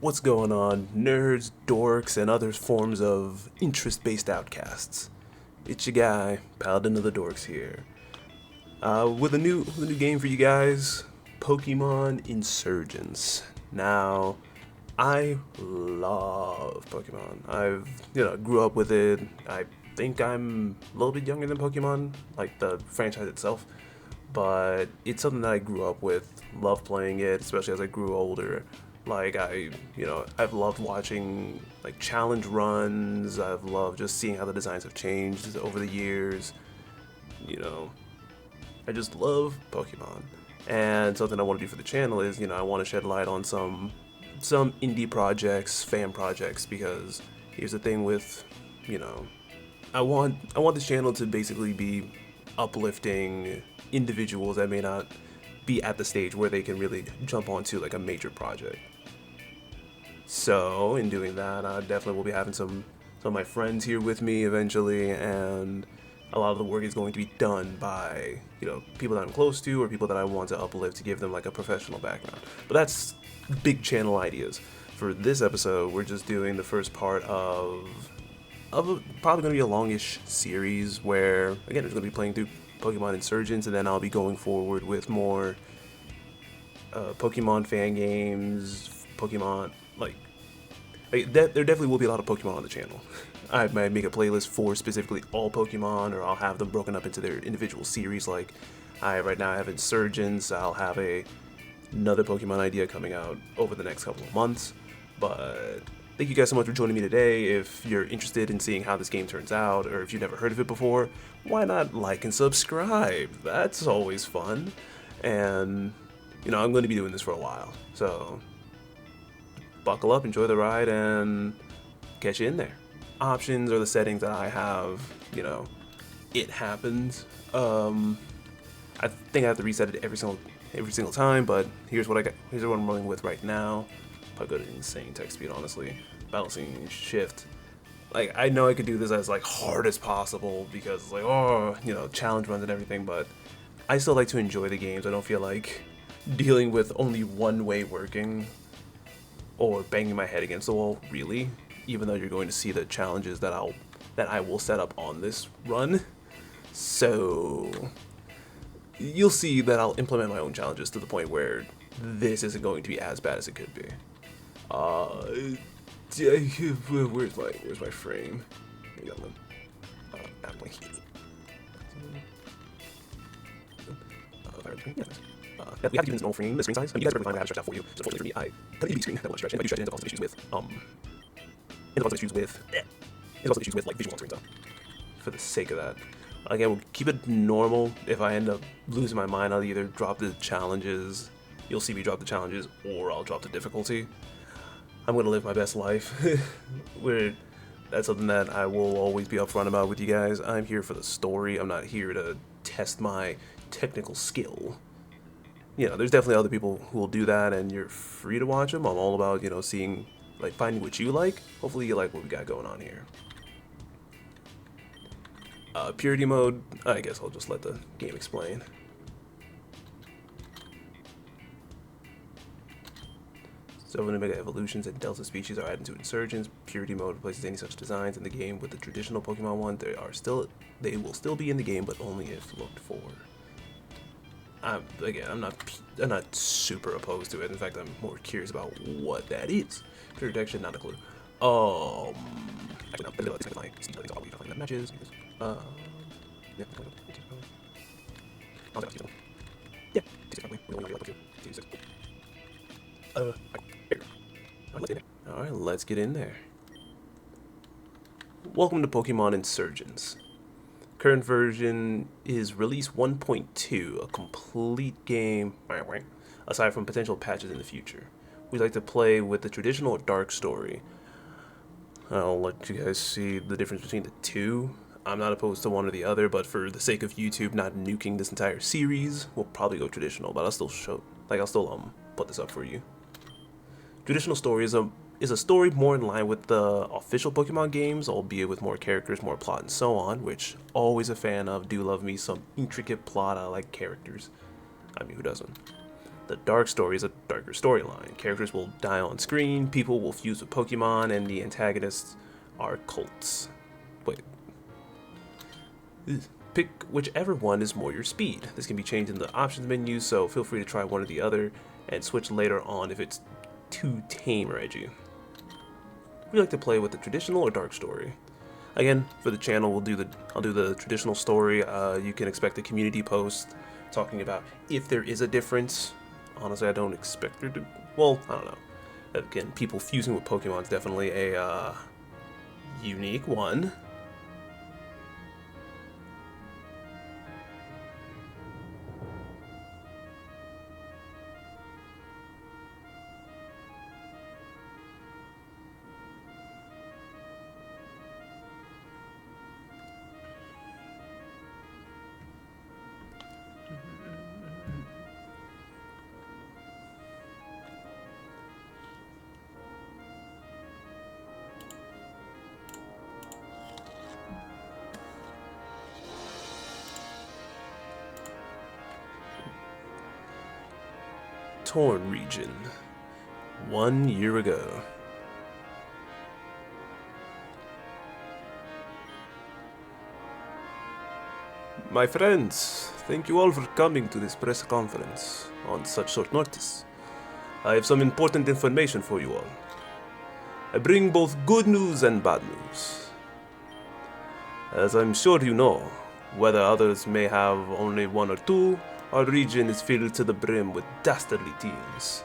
What's going on, nerds, dorks, and other forms of interest-based outcasts? It's your guy, Paladin of the Dorks here, with a new game for you guys, Pokemon Insurgence. Now, I love Pokemon. I've grew up with it. I think I'm a little bit younger than Pokemon, like the franchise itself, but it's something that I grew up with. Love playing it, especially as I grew older. Like I've loved watching like challenge runs. I've loved just seeing how the designs have changed over the years. You know, I just love Pokemon. And something I want to do for the channel is, I want to shed light on some indie projects, fan projects, because here's the thing with, I want this channel to basically be uplifting individuals that may not be at the stage where they can really jump onto like a major project. So in doing that, I definitely will be having some of my friends here with me eventually, and a lot of the work is going to be done by people that I'm close to or people that I want to uplift to give them like a professional background. But that's big channel ideas. For this episode, we're just doing the first part of probably going to be a longish series where again it's going to be playing through Pokemon Insurgence, and then I'll be going forward with more Pokemon fan games, Pokemon there definitely will be a lot of Pokemon on the channel. I might make a playlist for specifically all Pokemon, or I'll have them broken up into their individual series. Like right now I have Insurgence. I'll have another Pokemon idea coming out over the next couple of months. But thank you guys so much for joining me today. If you're interested in seeing how this game turns out, or if you've never heard of it before, why not like and subscribe? That's always fun. And I'm going to be doing this for a while, so buckle up, enjoy the ride, and catch you in there. Options are the settings that I have. It happens. I think I have to reset it every single time, but here's what I got. Here's what I'm running with right now. Probably go to insane text speed, honestly. Balancing shift. Like, I know I could do this as like hard as possible because it's like challenge runs and everything, but I still like to enjoy the games. I don't feel like dealing with only one way working or banging my head against the wall, really, even though you're going to see the challenges that I will set up on this run. So you'll see that I'll implement my own challenges to the point where this isn't going to be as bad as it could be. Where's my frame? We have to do this normal frame, the screen size. I mean, you guys are perfectly fine with how to stretch out for you. So unfortunately for me, I cut the screen. I don't want to stretch it. I do stretch it, and also issues with like visual on screen. So for the sake of that, again, we'll keep it normal. If I end up losing my mind, I'll either drop the challenges. You'll see me drop the challenges, or I'll drop the difficulty. I'm gonna live my best life. That's something that I will always be upfront about with you guys. I'm here for the story. I'm not here to test my technical skill. There's definitely other people who will do that, and you're free to watch them. I'm all about, seeing, like, finding what you like. Hopefully you like what we got going on here. Purity mode, I guess I'll just let the game explain. So when Mega Evolutions and Delta species are added to Insurgence, Purity mode replaces any such designs in the game with the traditional Pokemon one. They will still be in the game, but only if looked for. I'm not super opposed to it. In fact, I'm more curious about what that is. Pure protection, not a clue. Actually, no. It's my that matches. Yeah. Alright, let's get in there. Welcome to Pokemon Insurgence. Current version is release 1.2, a complete game, aside from potential patches in the future. We like to play with the traditional dark story. I'll let you guys see the difference between the two. I'm not opposed to one or the other, but for the sake of YouTube not nuking this entire series, we'll probably go traditional, but I'll still put this up for you. Traditional story is a story more in line with the official Pokemon games, albeit with more characters, more plot, and so on, which always a fan of. Do love me some intricate plot. I like characters. I mean, who doesn't? The dark story is a darker storyline. Characters will die on screen, people will fuse with Pokemon, and the antagonists are cults. Wait. Pick whichever one is more your speed. This can be changed in the options menu, so feel free to try one or the other, and switch later on if it's too tame or edgy. Would you like to play with the traditional or dark story? Again, for the channel, I'll do the traditional story. You can expect a community post talking about if there is a difference. Honestly, I don't expect there to. Well, I don't know. Again, people fusing with Pokemon is definitely a unique one. Torn region. 1 year ago. My friends, thank you all for coming to this press conference on such short notice. I have some important information for you all. I bring both good news and bad news. As I'm sure you know, whether others may have only one or two, our region is filled to the brim with dastardly teams.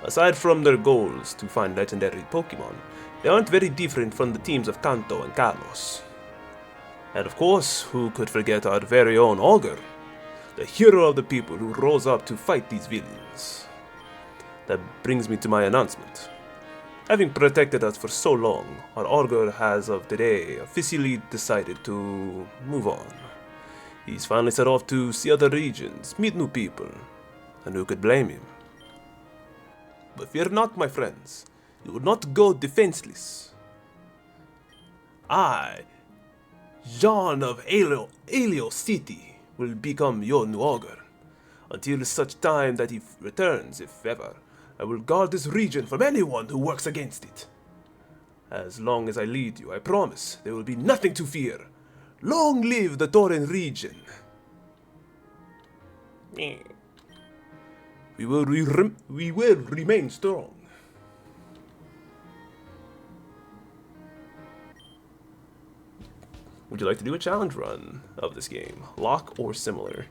Aside from their goals to find legendary Pokemon, they aren't very different from the teams of Kanto and Kalos. And of course, who could forget our very own Augur, the hero of the people who rose up to fight these villains. That brings me to my announcement. Having protected us for so long, our Augur has of today officially decided to move on. He's finally set off to see other regions, meet new people, and who could blame him? But fear not, my friends, you will not go defenseless. I, John of Alio City, will become your new Augur. Until such time that he returns, if ever, I will guard this region from anyone who works against it. As long as I lead you, I promise there will be nothing to fear. Long live the Tauren region! We will remain strong. Would you like to do a challenge run of this game? Lock or similar?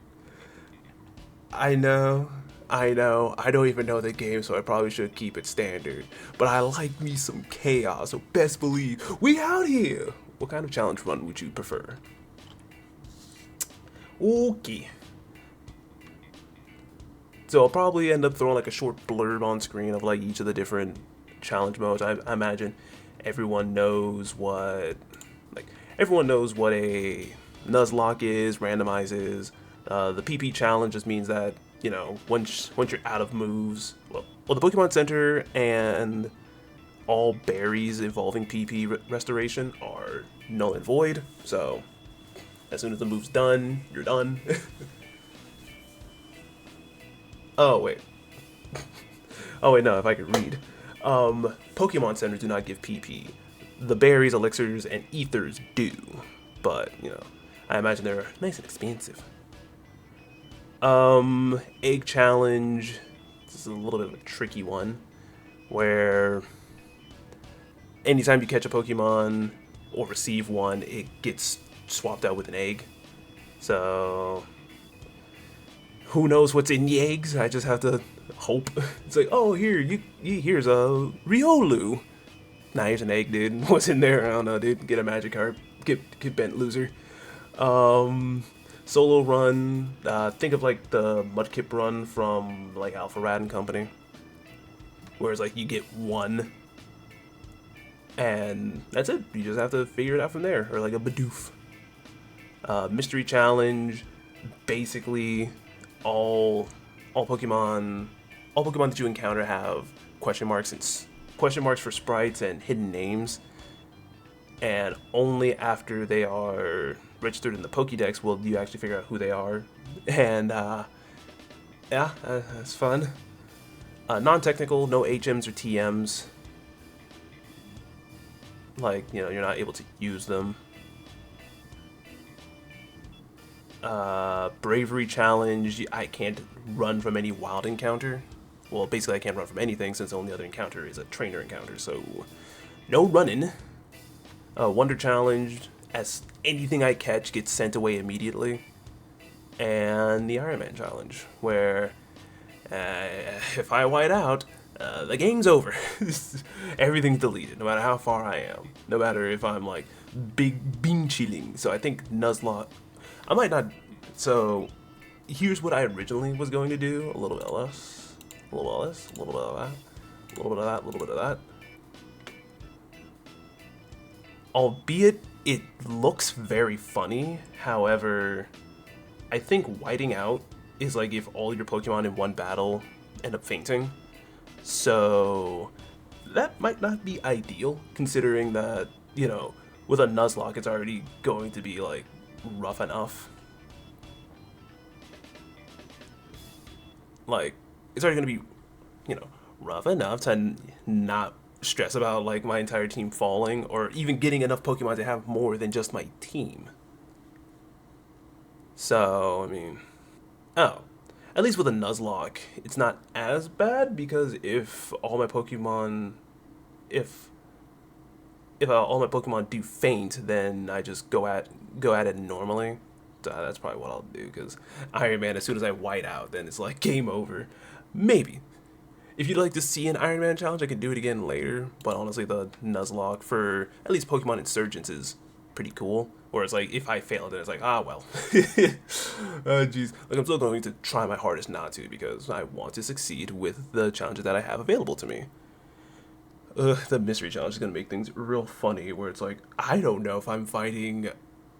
I know. I don't even know the game, so I probably should keep it standard. But I like me some chaos, so best believe we out here! What kind of challenge run would you prefer? Okay. So I'll probably end up throwing like a short blurb on screen of like each of the different challenge modes. I imagine everyone knows what a Nuzlocke is, randomizes. The PP challenge just means that, you know, once you're out of moves, well the Pokemon Center and all berries involving PP restoration are null and void, so as soon as the move's done, you're done. Oh wait, no, if I could read. Pokemon Center do not give PP. The berries, elixirs, and ethers do, but, you know, I imagine they're nice and expensive. Egg challenge, this is a little bit of a tricky one, where anytime you catch a Pokemon or receive one, it gets swapped out with an egg. So who knows what's in the eggs? I just have to hope. It's like, oh, here's a Riolu. Nah, here's an egg, dude. What's in there? I don't know, dude. Get a Magikarp. Get bent, loser. Solo run. Think of like the Mudkip run from like Alpha Rad and Company, whereas like you get one, and that's it. You just have to figure it out from there, or like a Bidoof. Mystery challenge. Basically, all Pokemon that you encounter have question marks for sprites and hidden names, and only after they are registered in the Pokédex will you actually figure out who they are. And Yeah, that's fun. Non-technical, no HMs or TMs. Like, you know, you're not able to use them. Bravery challenge, I can't run from any wild encounter. Well, basically I can't run from anything since the only other encounter is a trainer encounter, so no running. Wonder challenge, as anything I catch gets sent away immediately. And the Iron Man challenge, where if I white out, the game's over. Everything's deleted, no matter how far I am. No matter if I'm like big bean chilling. So I think Nuzlocke, I might not. So here's what I originally was going to do: a little bit less, a little bit less, a little bit of that, a little bit of that, a little bit of that. Albeit it looks very funny. However, I think whiting out is like if all your Pokemon in one battle end up fainting. So that might not be ideal, considering that, you know, with a Nuzlocke, it's already going to be like rough enough. Like, it's already going to be, you know, rough enough to not stress about like my entire team falling or even getting enough Pokemon to have more than just my team. So, I mean, oh, at least with a Nuzlocke, it's not as bad because if all my Pokemon, if all my Pokemon do faint, then I just go at it normally. So that's probably what I'll do because Iron Man, as soon as I white out, then it's like game over. Maybe. If you'd like to see an Iron Man challenge, I could do it again later. But honestly, the Nuzlocke for at least Pokemon Insurgence is pretty cool. Where it's like, if I fail, then it's like, ah, well. Jeez. Like, I'm still going to try my hardest not to because I want to succeed with the challenges that I have available to me. The mystery challenge is going to make things real funny where it's like, I don't know if I'm fighting a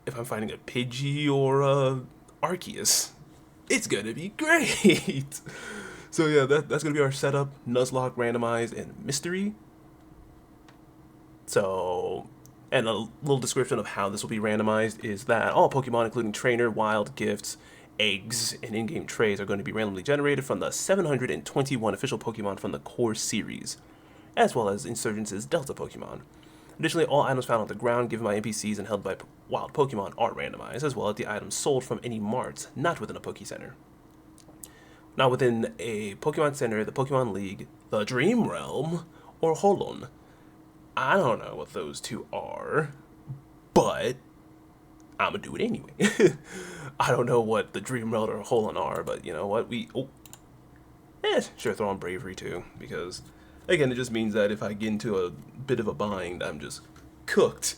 Pidgey or a Arceus. It's going to be great. So yeah, that's going to be our setup: Nuzlocke, randomized, and mystery. So, and a little description of how this will be randomized is that all Pokemon, including trainer, wild, gifts, eggs, and in-game trays, are going to be randomly generated from the 721 official Pokemon from the core series, as well as Insurgence's Delta Pokemon. Additionally, all items found on the ground, given by NPCs, and held by wild Pokemon are randomized, as well as the items sold from any marts not within a Poke Center. Not within a Pokemon Center, the Pokemon League, the Dream Realm, or Holon. I don't know what those two are, but I'm gonna do it anyway. I don't know what the Dream Realm or Holon are, but you know what? Sure, throw on Bravery too, because again, it just means that if I get into a bit of a bind, I'm just cooked.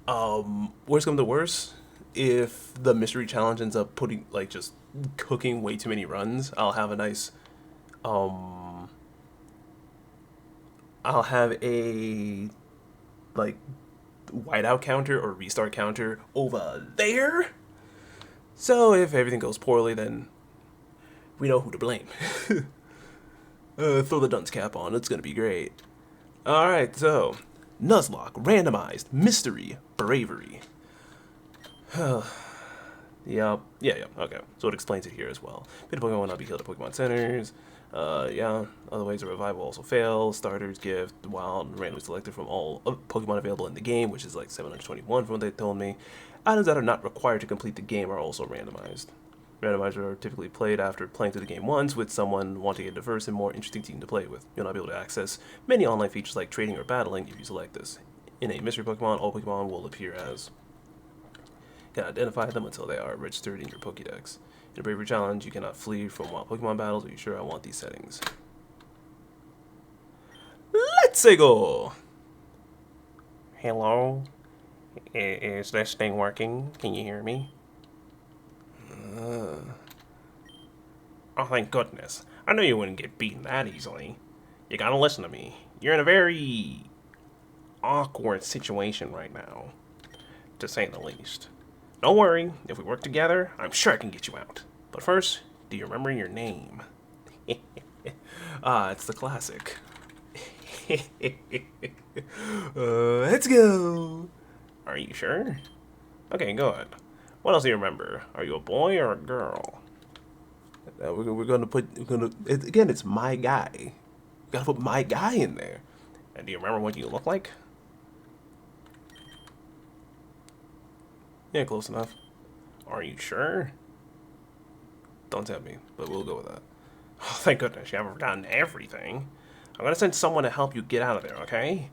Worst comes to worst, if the mystery challenge ends up putting like just cooking way too many runs, I'll have a nice I'll have a like whiteout counter or restart counter over there. So if everything goes poorly, then we know who to blame. Throw the dunce cap on, it's gonna be great. Alright, so Nuzlocke, randomized, mystery, bravery. Yeah, okay. So it explains it here as well. Bit of Pokemon will not be healed at Pokemon Centers. Yeah, other ways of revival also fail. Starters, gift, wild, randomly selected from all Pokemon available in the game, which is like 721 from what they told me. Items that are not required to complete the game are also randomized. Randomizers are typically played after playing through the game once with someone wanting a diverse and more interesting team to play with. You'll not be able to access many online features like trading or battling if you select this. In a mystery Pokemon, all Pokemon will appear as. You can identify them until they are registered in your Pokédex. In a Bravery Challenge, you cannot flee from wild Pokemon battles. Are you sure I want these settings? Let's go! Hello? Is this thing working? Can you hear me? Oh, thank goodness. I knew you wouldn't get beaten that easily. You gotta listen to me. You're in a very awkward situation right now, to say the least. Don't worry, if we work together, I'm sure I can get you out. But first, do you remember your name? It's the classic. Let's go! Are you sure? Okay, good. What else do you remember? Are you a boy or a girl? We're gonna put. Again, it's my guy. We gotta put my guy in there. And do you remember what you look like? Yeah, close enough. Are you sure? Don't tell me, but we'll go with that. Oh, thank goodness you haven't done everything. I'm gonna send someone to help you get out of there, okay?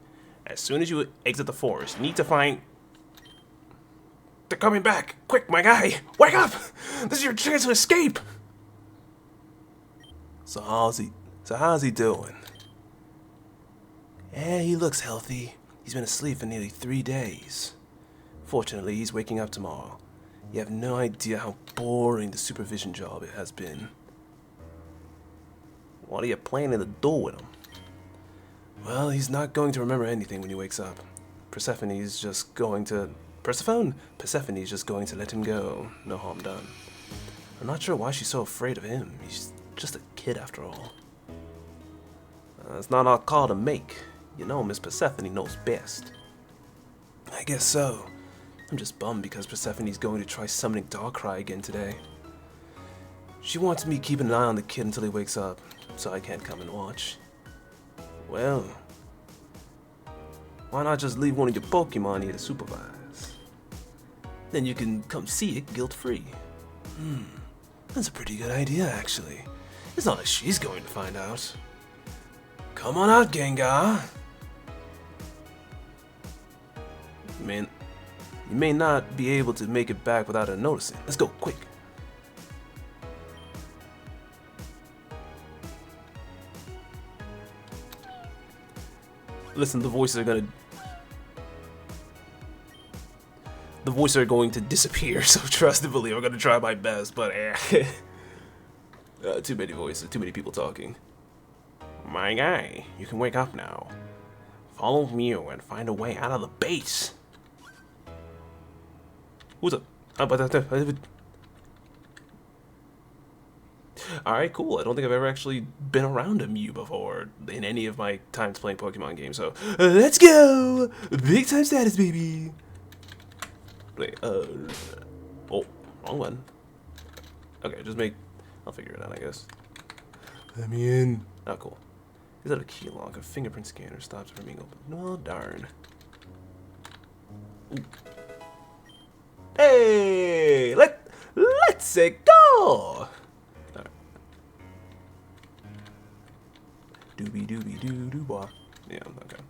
As soon as you exit the forest, you need to find... They're coming back! Quick, my guy! Wake up! This is your chance to escape! So how's he doing? Yeah, he looks healthy. He's been asleep for nearly 3 days. Fortunately, he's waking up tomorrow. You have no idea how boring the supervision job it has been. What are you planning to do with him? Well, he's not going to remember anything when he wakes up. Persephone's just going to let him go. No harm done. I'm not sure why she's so afraid of him. He's just a kid after all. It's not our call to make. You know Miss Persephone knows best. I guess so. I'm just bummed because Persephone's going to try summoning Darkrai again today. She wants me keeping an eye on the kid until he wakes up, so I can't come and watch. Well, why not just leave one of your Pokemon here to supervise? Then you can come see it guilt-free. That's a pretty good idea, actually. It's not like she's going to find out. Come on out, Gengar. Man, you may not be able to make it back without her noticing. Let's go, quick. Listen, the voices are going to disappear, so trust and believe. I'm going to try my best, but too many voices, too many people talking. My guy, you can wake up now. Follow Mew and find a way out of the base. Who's up? Alright, cool. I don't think I've ever actually been around a Mew before in any of my times playing Pokemon games, so let's go! Big time status, baby! Wait, oh, wrong one. Okay, I'll figure it out, I guess. Let me in. Oh, cool. Is that a key lock? A fingerprint scanner stops it from being open. No, darn. Ooh. Hey! Let's go! Alright. Doobie-doo-bah. Yeah, okay.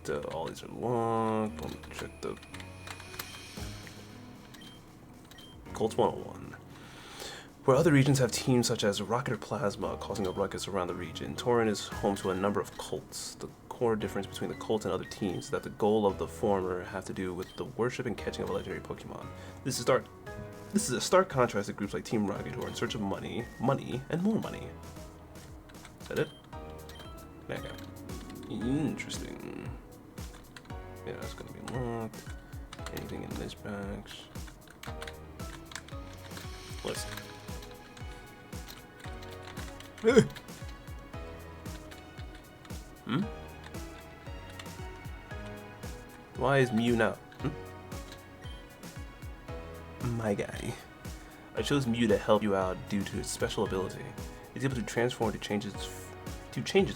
So all these are locked. Let me check the... Colts 101. Where other regions have teams such as Rocket or Plasma causing a ruckus around the region, Tauren is home to a number of cults. The core difference between the cult and other teams is that the goal of the former have to do with the worship and catching of a legendary Pokemon. This is a stark contrast to groups like Team Rocket who are in search of money, and more money. Is that it? Okay. Interesting. Yeah, it's gonna be locked. Anything in this box? Let's see. Why is Mew now? My guy. I chose Mew to help you out due to its special ability. It's able to transform to change its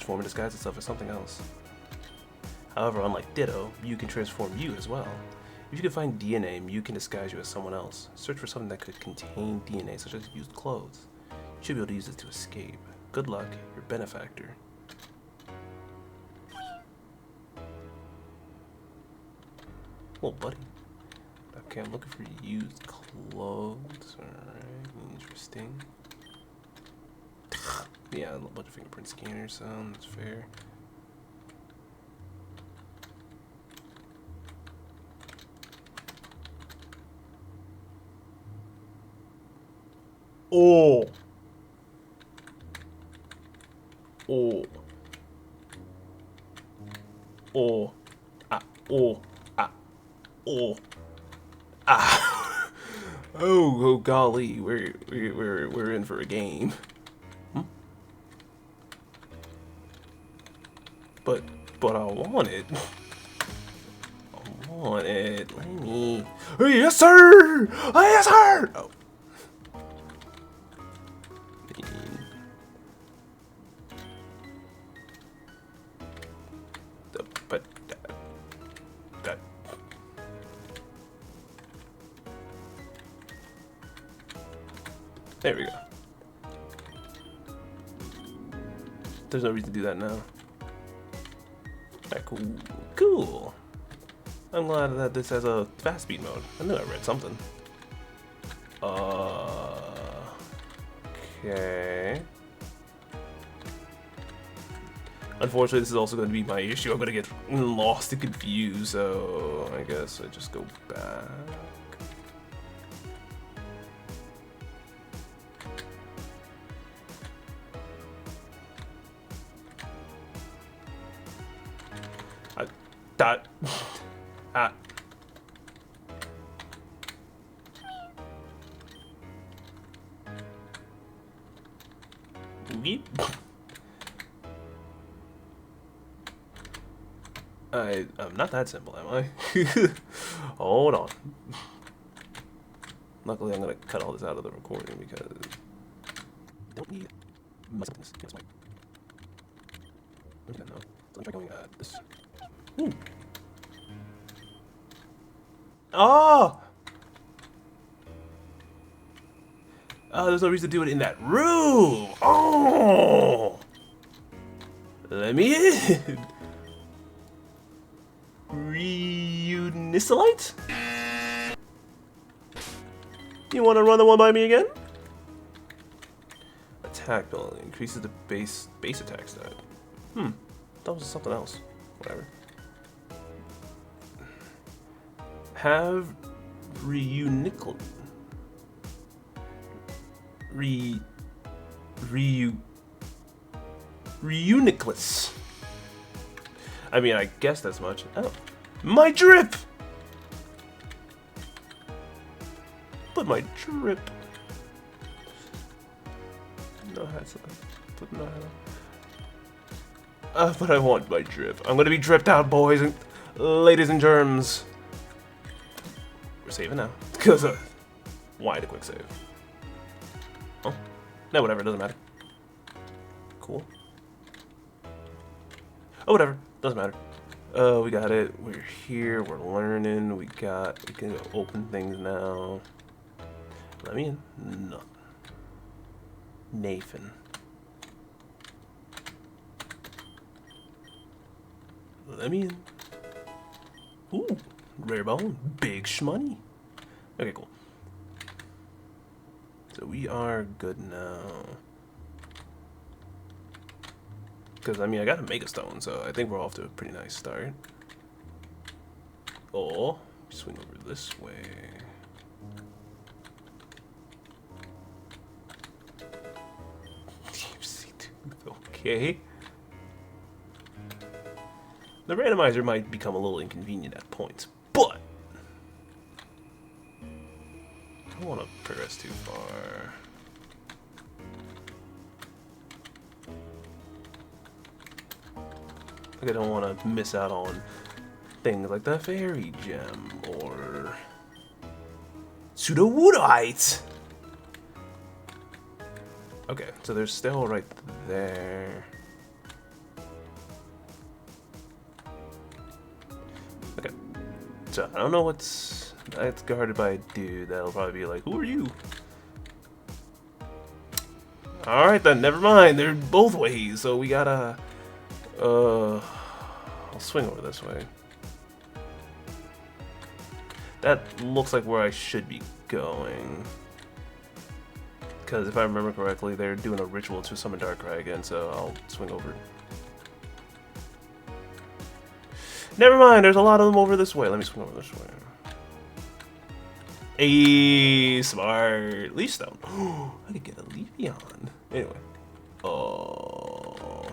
form and disguise itself as something else. However, unlike Ditto, Mew can transform you as well. If you can find DNA, Mew can disguise you as someone else. Search for something that could contain DNA, such as used clothes. You should be able to use it to escape. Good luck, your benefactor. Well, buddy. Okay, I'm looking for used clothes. Alright, interesting. Yeah, a bunch of fingerprint scanners, so that's fair. Oh! Oh. Oh. Ah. Oh. Ah. Oh. Ah. Oh golly, we're in for a game. But I want it. I want it. Let me. Yes, sir. Yes, sir. Oh. but that. There we go. There's no reason to do that now. Alright, cool. Cool. I'm glad that this has a fast speed mode. I knew I read something. Okay. Unfortunately, this is also going to be my issue. I'm going to get lost and confused, so I guess I just go back. That. Ah. Weep. I'm not that simple, am I? Hold on. Luckily, I'm gonna cut all this out of the recording because I don't need something. Yes, Mike. Okay, no. So let me try going this. Ooh. Oh! Oh, there's no reason to do it in that room. Oh! Let me in. Reunisolite? You want to run the one by me again? Attack penalty increases the base attack stat. That was something else. Whatever. Have reuniclus. Reuniclus. I mean, I guess that's much. Oh, my drip. But my drip. No hats on. Put no hat on. But I want my drip. I'm gonna be dripped out, boys and ladies and germs. We're saving now. Cause why the quick save? Oh, no, whatever. It doesn't matter. Cool. Oh, whatever. Doesn't matter. We got it. We're here. We're learning. We can go open things now. Let me in. No. Nathan. Let me in. Ooh, rare bone. Big shmoney. Okay, cool. So we are good now. Because, I mean, I got a Mega Stone, so I think we're off to a pretty nice start. Oh, swing over this way. Okay. The randomizer might become a little inconvenient at points, but I don't want to progress too far. Like I don't want to miss out on things like the fairy gem or pseudo-woodite. Okay, so there's still right there. Okay, so I don't know that's guarded by a dude. That'll probably be like, who are you? All right then, never mind. They're both ways, so we gotta. I'll swing over this way. That looks like where I should be going. Because if I remember correctly, they're doing a ritual to summon Darkrai again, so I'll swing over. Never mind, there's a lot of them over this way. Let me swing over this way. Ayy, smart. Leaf Stone. I could get a Leafeon. Anyway. Oh.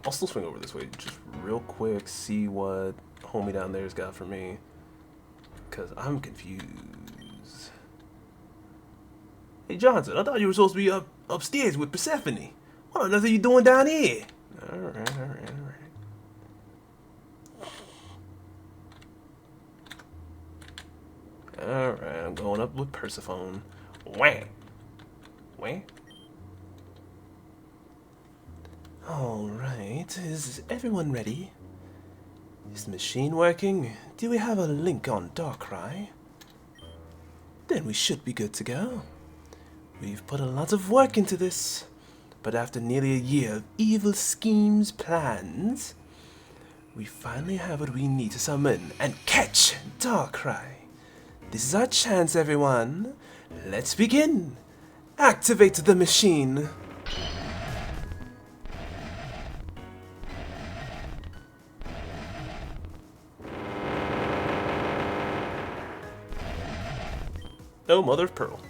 I'll still swing over this way, just real quick, see what homie down there's got for me. Because I'm confused. Hey Johnson, I thought you were supposed to be upstairs with Persephone. What on earth are you doing down here? Alright. Alright, I'm going up with Persephone. Wham! Wham! Alright, is everyone ready? Is the machine working? Do we have a link on Darkrai? Then we should be good to go. We've put a lot of work into this, but after nearly a year of evil schemes, plans, we finally have what we need to summon and catch Darkrai. This is our chance, everyone. Let's begin. Activate the machine. Oh, mother of pearl.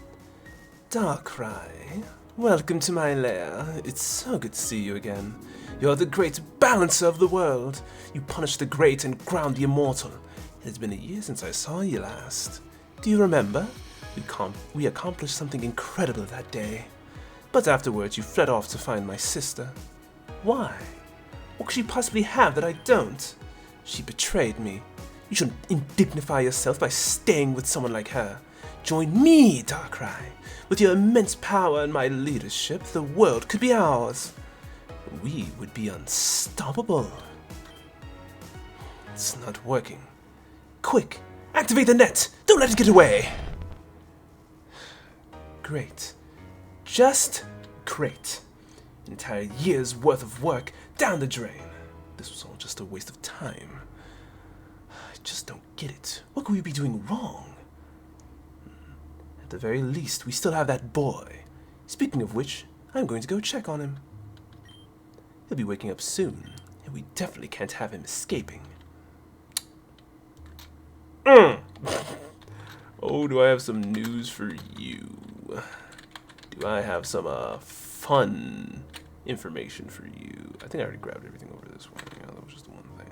Darkrai, welcome to my lair. It's so good to see you again. You're the great balancer of the world. You punish the great and ground the immortal. It has been a year since I saw you last. Do you remember? We accomplished something incredible that day. But afterwards you fled off to find my sister. Why? What could she possibly have that I don't? She betrayed me. You shouldn't indignify yourself by staying with someone like her. Join me, Darkrai. With your immense power and my leadership, the world could be ours. We would be unstoppable. It's not working. Quick, activate the net! Don't let it get away! Great. Just great. An entire year's worth of work down the drain. This was all just a waste of time. I just don't get it. What could we be doing wrong? At the very least, we still have that boy. Speaking of which, I'm going to go check on him. He'll be waking up soon, and we definitely can't have him escaping. Oh, do I have some news for you? Do I have some fun information for you? I think I already grabbed everything over this way. Yeah, that was just the one thing.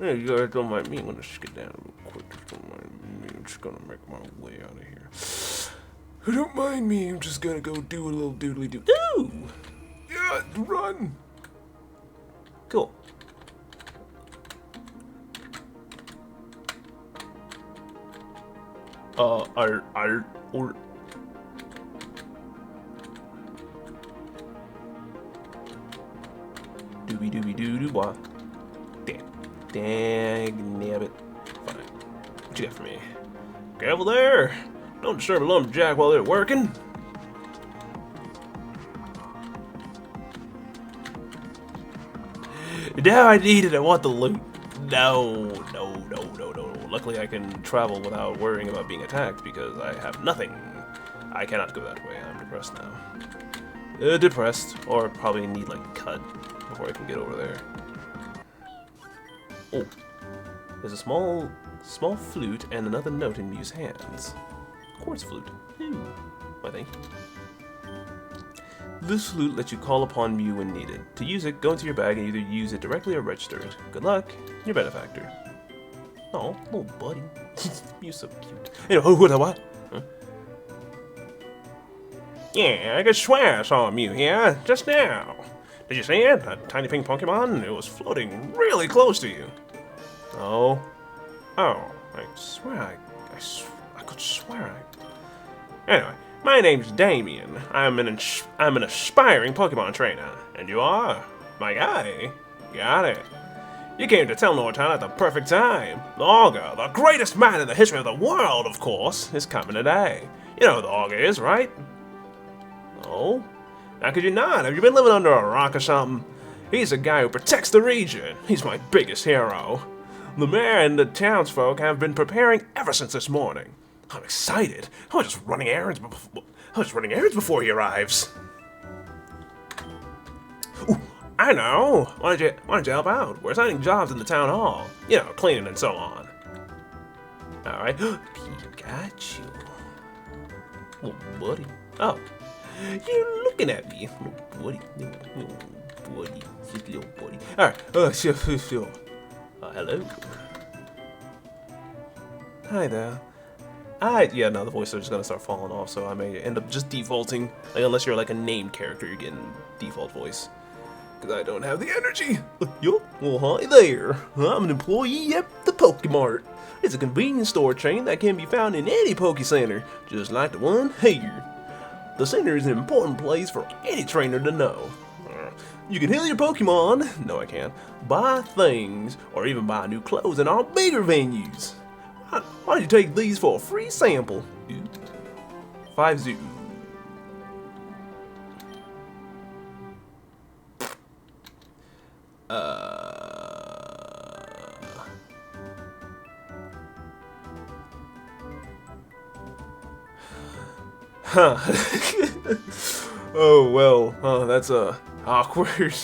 Yeah, you guys don't mind me. I'm gonna skip down real quick. Just don't mind me. I'm just gonna make my way out of here. Don't mind me. I'm just gonna go do a little doodly doo. Ooh! Yeah, run. Cool. Or doobie doobie doo doo wah. Dang nabbit. Fine. What you got for me? Careful there! Don't disturb a lumberjack while they're working. Now I need it. I want the loot. No. Luckily I can travel without worrying about being attacked because I have nothing. I cannot go that way. I'm depressed now. Depressed. Or probably need like cut before I can get over there. Oh. There's a small flute and another note in Mew's hands. Quartz flute. Ooh. Why, thank you. This flute lets you call upon Mew when needed. To use it, go into your bag and either use it directly or register it. Good luck, your benefactor. Oh, little buddy. Mew's so cute. You know, what? Huh? Yeah, I could swear I saw a Mew here just now. Did you see it? That tiny pink Pokemon? It was floating really close to you. Oh. I swear I could swear Anyway, my name's Damien. I'm an aspiring Pokemon trainer. And you are? My guy. Got it. You came to Telnor Town at the perfect time. The Augur, the greatest man in the history of the world, of course, is coming today. You know who the Augur is, right? Oh? How could you not? Have you been living under a rock or something? He's the guy who protects the region. He's my biggest hero. The mayor and the townsfolk have been preparing ever since this morning. I'm excited. I was just running errands before he arrives. Ooh, I know. Why don't you help out? We're assigning jobs in the town hall. You know, cleaning and so on. All right. Pikachu. Little buddy. Oh, you're looking at me, little buddy, just little buddy. All right. Sure. Hello. Hi there. Yeah, no, the voices are just gonna start falling off, so I may end up just defaulting. Like, unless you're like a named character, you're getting default voice. Because I don't have the energy. Yup. Well, hi there. I'm an employee at the Pokemart. It's a convenience store chain that can be found in any Poke Center, just like the one here. The center is an important place for any trainer to know. You can heal your Pokemon, no I can't, buy things, or even buy new clothes in our bigger venues. Why don't you take these for a free sample? 5 zoo. Huh. Oh well, that's awkward.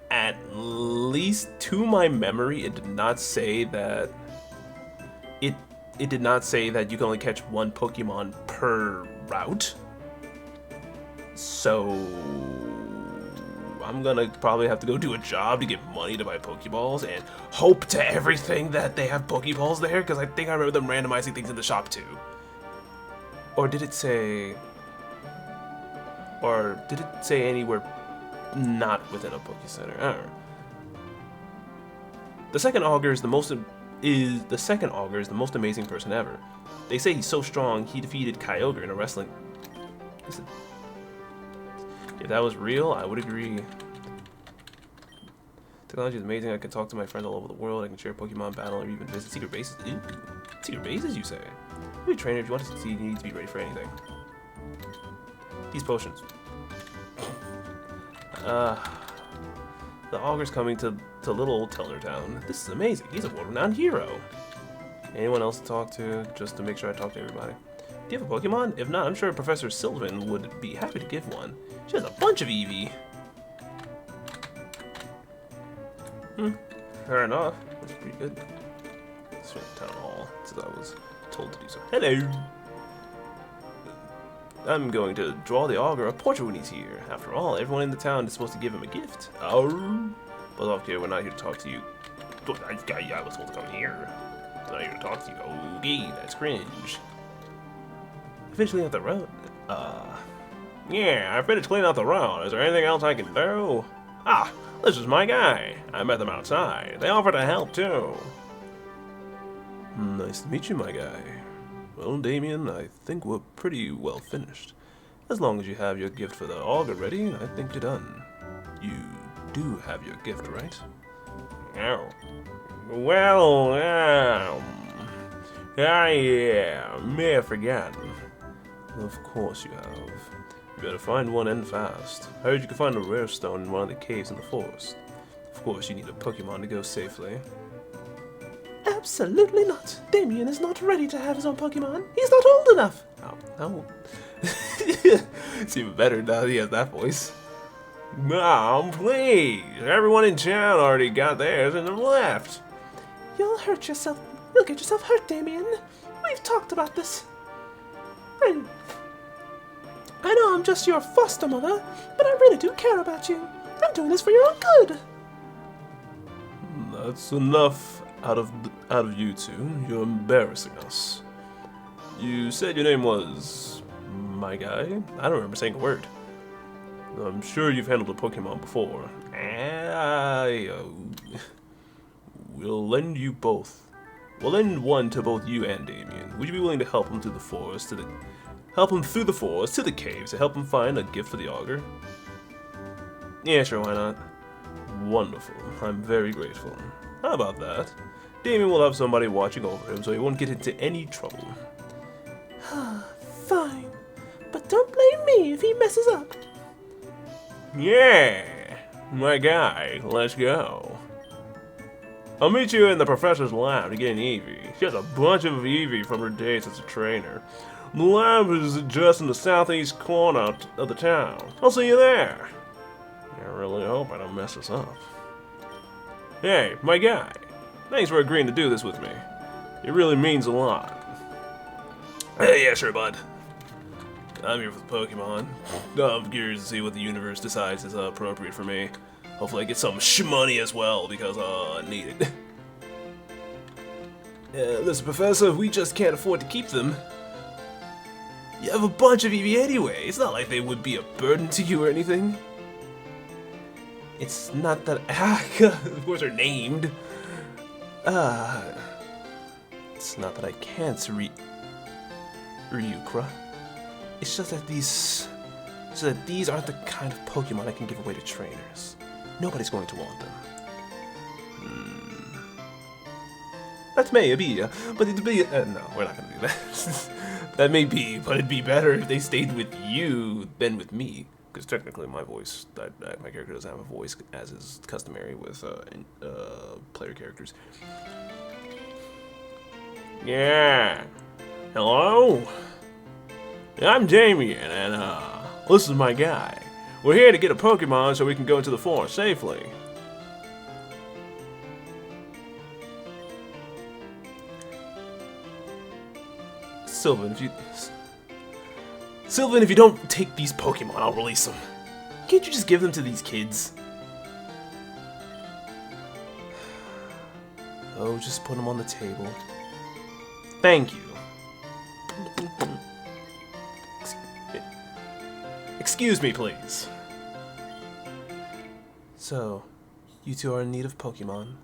At least to my memory, it did not say that it did not say that you can only catch one Pokemon per route. So I'm gonna probably have to go do a job to get money to buy Pokeballs and hope to everything that they have Pokeballs there, because I think I remember them randomizing things in the shop too. Or did it say... Or did it say anywhere not within a Poke Center? I don't know. The second augur is the most amazing person ever. They say he's so strong he defeated Kyogre in a wrestling. Listen, if that was real, I would agree. Technology is amazing. I can talk to my friends all over the world. I can share Pokemon battle or even visit secret bases. Ooh, secret bases, you say? You're a trainer. If you want to succeed, you need to be ready for anything. These potions. The augur's coming to little old Teller Town. This is amazing. He's a world-renowned hero. Anyone else to talk to, just to make sure I talk to everybody? Do you have a Pokemon? If not, I'm sure Professor Sylvan would be happy to give one. She has a bunch of Eevee. Fair enough. That's pretty good. Let's swing to Town Hall, since I was told to do so. Hello! I'm going to draw the augur a portrait when he's here. After all, everyone in the town is supposed to give him a gift. Oh, but off here, we're not here to talk to you. I was supposed to come here. I'm not here to talk to you. Okay, that's cringe. Officially out the road. Yeah, I finished cleaning out the road. Is there anything else I can do? Ah, this is my guy. I met them outside. They offered to help too. Nice to meet you, my guy. Well, Damien, I think we're pretty well finished. As long as you have your gift for the augur ready, I think you're done. You do have your gift, right? Oh. Well, may have forgotten. Of course you have. You better find one and fast. I heard you could find a rare stone in one of the caves in the forest. Of course you need a Pokemon to go safely. Absolutely not. Damien is not ready to have his own Pokemon. He's not old enough. Oh. It's even better now that he has that voice. Mom, please. Everyone in town already got theirs and have left. You'll hurt yourself. You'll get yourself hurt, Damien. We've talked about this. I know I'm just your foster mother, but I really do care about you. I'm doing this for your own good. That's enough. Out of you two, you're embarrassing us. You said your name was my guy? I don't remember saying a word. I'm sure you've handled a Pokemon before. We'll lend you both. We'll lend one to both you and Damien. Would you be willing to help him through the forest to the caves to help him find a gift for the augur? Yeah, sure, why not? Wonderful. I'm very grateful. How about that? Damien will have somebody watching over him so he won't get into any trouble. Fine. But don't blame me if he messes up. Yeah, my guy, let's go. I'll meet you in the professor's lab to get an Eevee. She has a bunch of Eevee from her days as a trainer. The lab is just in the southeast corner of the town. I'll see you there. I really hope I don't mess this up. Hey, my guy. Thanks for agreeing to do this with me. It really means a lot. Hey, yeah, sure, bud. I'm here for the Pokemon. I'm curious to see what the universe decides is appropriate for me. Hopefully I get some shmoney as well, because I need it. Listen, Professor, we just can't afford to keep them. You have a bunch of Eevee anyway. It's not like they would be a burden to you or anything. It's not that... of course they're named. It's not that I can't Ryukra. It's just that these aren't the kind of Pokemon I can give away to trainers. Nobody's going to want them. That may be, but it'd be... no, we're not going to do that. That may be, but it'd be better if they stayed with you than with me. Because technically my voice, my character doesn't have a voice, as is customary with player characters. Yeah. Hello? I'm Damien, and this is my guy. We're here to get a Pokemon so we can go into the forest safely. Sylvan, if you don't take these Pokemon, I'll release them. Can't you just give them to these kids? Oh, just put them on the table. Thank you. Excuse me, please. So, you two are in need of Pokemon?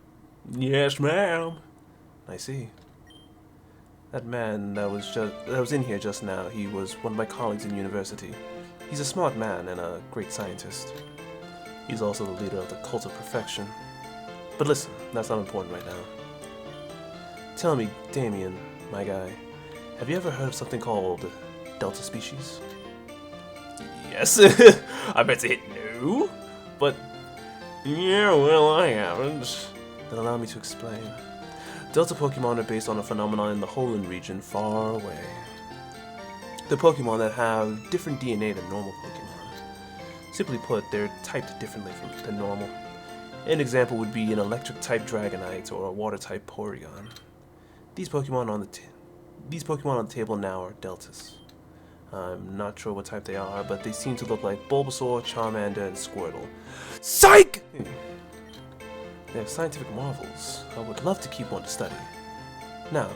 Yes, ma'am. I see. That man that was in here just now, he was one of my colleagues in university. He's a smart man and a great scientist. He's also the leader of the Cult of Perfection. But listen, that's not important right now. Tell me, Damien, my guy, have you ever heard of something called Delta Species? Yes. I bet to hit no. But, yeah, well, I haven't. Then allow me to explain. Delta Pokemon are based on a phenomenon in the Hoenn region far away. The Pokemon that have different DNA than normal Pokemon. Simply put, they're typed differently than normal. An example would be an electric-type Dragonite or a water-type Porygon. These Pokemon on the table now are Deltas. I'm not sure what type they are, but they seem to look like Bulbasaur, Charmander, and Squirtle. Psych! They have scientific marvels. I would love to keep one to study. Now,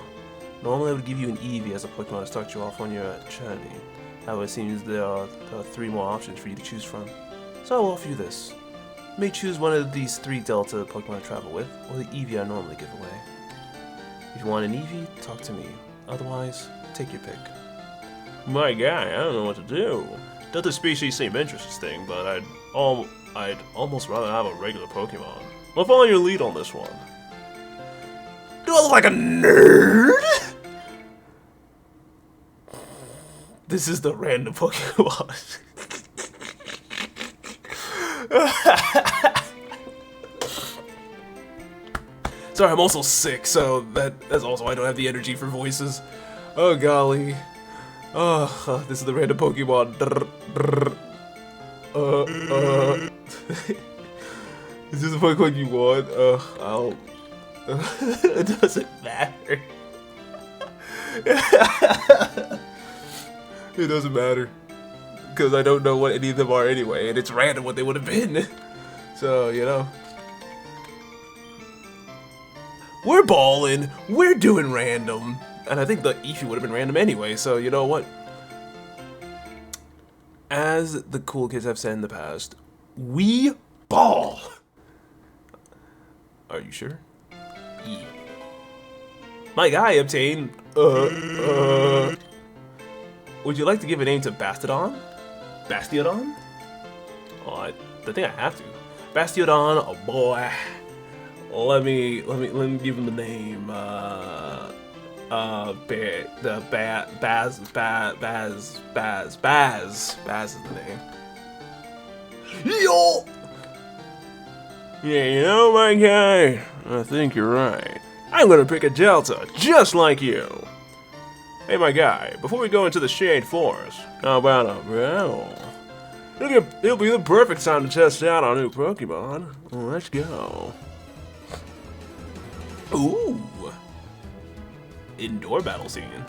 normally I would give you an Eevee as a Pokemon to start you off on your journey. However, it seems there are 3 more options for you to choose from. So I will offer you this. You may choose one of these 3 Delta Pokemon to travel with, or the Eevee I normally give away. If you want an Eevee, talk to me. Otherwise, take your pick. My guy, I don't know what to do. Delta species seem interesting, but I'd almost rather have a regular Pokemon. I'll follow your lead on this one. Do I look like a nerd? This is the random Pokemon. Sorry, I'm also sick, so that's also why I don't have the energy for voices. Oh golly. Oh, this is the random Pokemon. Is this the Pokemon you want? It doesn't matter. It doesn't matter. Because I don't know what any of them are anyway, and it's random what they would have been. So, you know. We're balling. We're doing random. And I think the Eevee would have been random anyway, so you know what? As the cool kids have said in the past, we ball. Are you sure? Yeah. My guy obtained. Would you like to give a name to Bastiodon? Bastiodon? Oh, I think I have to. Bastiodon, oh boy. Let me give him the name. Baz is the name. Yo! Yeah, you know, my guy, I think you're right. I'm gonna pick a Delta, just like you. Hey, my guy, before we go into the Shade Forest, how about a battle? It'll be the perfect time to test out our new Pokemon. Let's go. Ooh. Indoor battle scene.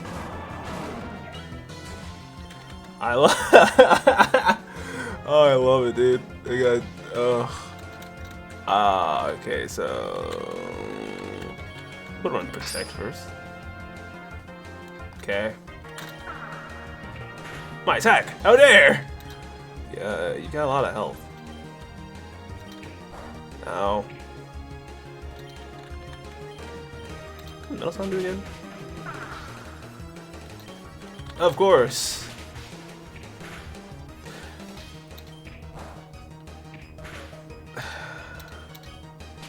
I love. Oh, I love it, dude. I got. Okay, so. Put on protect first. Okay. My attack! How dare! Yeah, you got a lot of health. Ow. What else I'm doing again? Of course.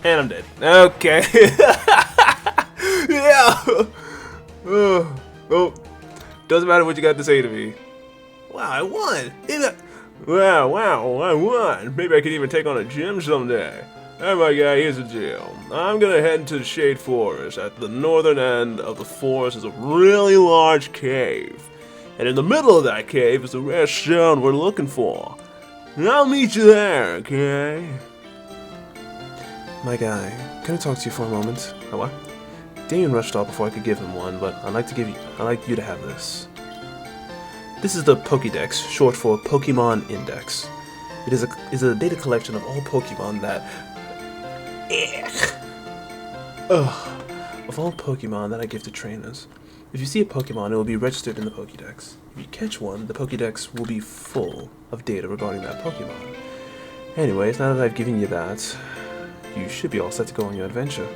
And I'm dead. Okay. Yeah. Oh. Doesn't matter what you got to say to me. Wow, I won. Wow, I won. Maybe I could even take on a gym someday. Alright, my guy, here's the deal. I'm gonna head into the Shade Forest. At the northern end of the forest is a really large cave. And in the middle of that cave is the rare stone we're looking for. And I'll meet you there, okay? My guy, can I talk to you for a moment? Oh, what? Damien rushed off before I could give him one, but I'd like you to have this. This is the Pokédex, short for Pokemon Index. It is a data collection of all Pokemon that... of all Pokemon that I give to trainers. If you see a Pokemon, it will be registered in the Pokédex. If you catch one, the Pokédex will be full of data regarding that Pokemon. Anyways, now that I've given you that, you should be all set to go on your adventure.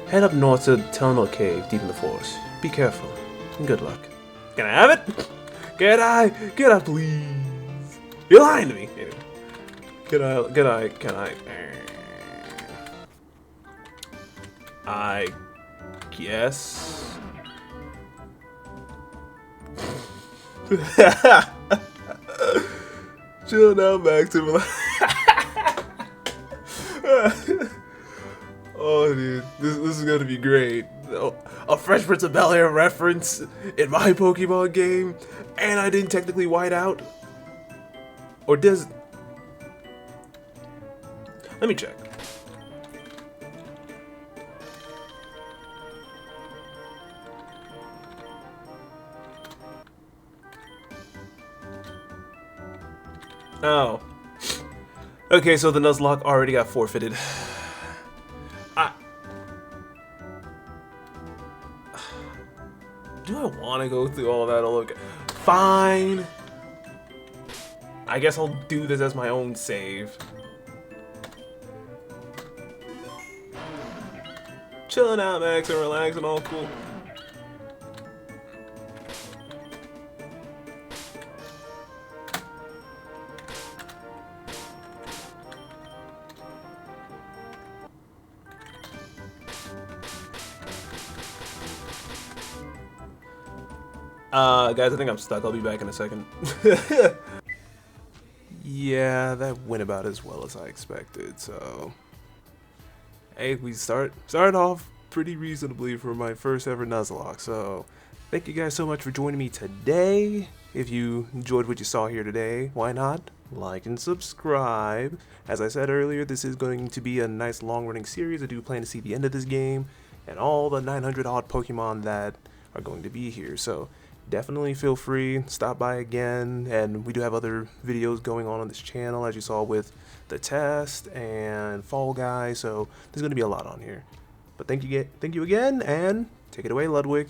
Head up north to Telenor Cave, deep in the forest. Be careful, and good luck. Can I have it? Can I, please? You're lying to me. Anyway. Can I guess. Chill down, back to relax. Oh, dude, this is gonna be great. A Fresh Prince of Bel-Air reference in my Pokemon game, and I didn't technically white out. Or does? Let me check. Oh. Okay, so the Nuzlocke already got forfeited. Do I want to go through all that all again? Fine. I guess I'll do this as my own save. Chilling out, Max, and relaxing, all cool. Guys, I think I'm stuck. I'll be back in a second. Yeah, that went about as well as I expected, so... Hey, we started off pretty reasonably for my first ever Nuzlocke, so... Thank you guys so much for joining me today. If you enjoyed what you saw here today, why not like and subscribe? As I said earlier, this is going to be a nice long-running series. I do plan to see the end of this game, and all the 900 odd Pokemon that are going to be here, so... Definitely feel free, stop by again, and we do have other videos going on this channel, as you saw with the test and Fall Guy, so there's going to be a lot on here. But thank you again, and take it away, Ludwig.